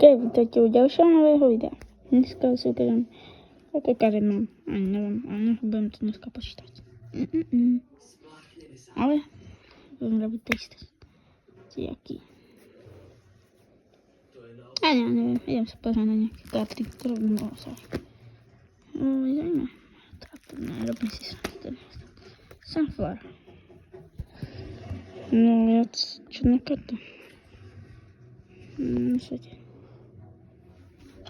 Vítajte u ďalšieho nového videa. Dneska si ukážem, ako karet mám. Ani neviem, ale budem to dneska počítať. Ale budem robiť test. Jaký. A neviem, idem sa pozrieť na nejaké karty, ktoré by mohlo sa. Uvidíme. Táto nerobím si Sunflower. No viac čudná karta. Myslíte.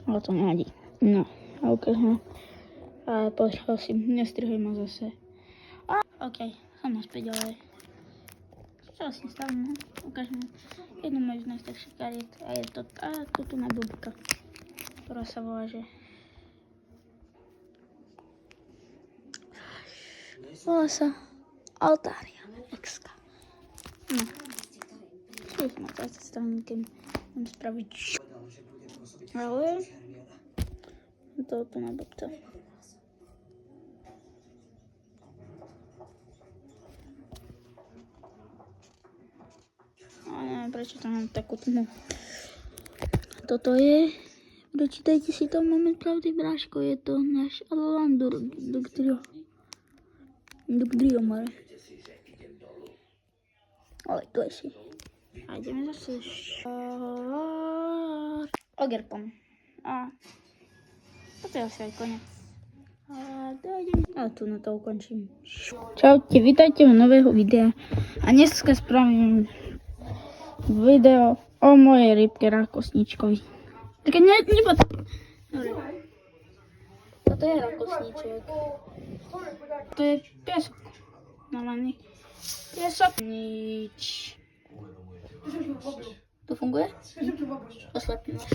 Ale to nevadí. No, a ukážem. Ale prosím, nestrihuj ma zase. OK, som naspäť ďalej. Čo si stavím? Ukážem jednu moju z najstarších kariet. A je to tu na bubka, ktorá sa volá, že... Volá sa Altaria Exka. No. Čo som na stavníkem. Mám spraviť... Ale... To tu na bubka. Neviem, prečo tam mám takú tmu. Toto je, prečítajte si to, moment pravdy, bráško, je to náš Alandor Dugtrio, ale to je si. A ideme zase Ogerpon. A toto je asi aj koniec. A tu na to ukončím. Čaute, vítajte u nového videa. A dneska spravím video o mojej rybke rákosničkovi. Tak nepotrebujeme. Dobre. Toto je rákosniček. To je piesok. Normálny piesok. Nič. To funguje? Oslepím vás.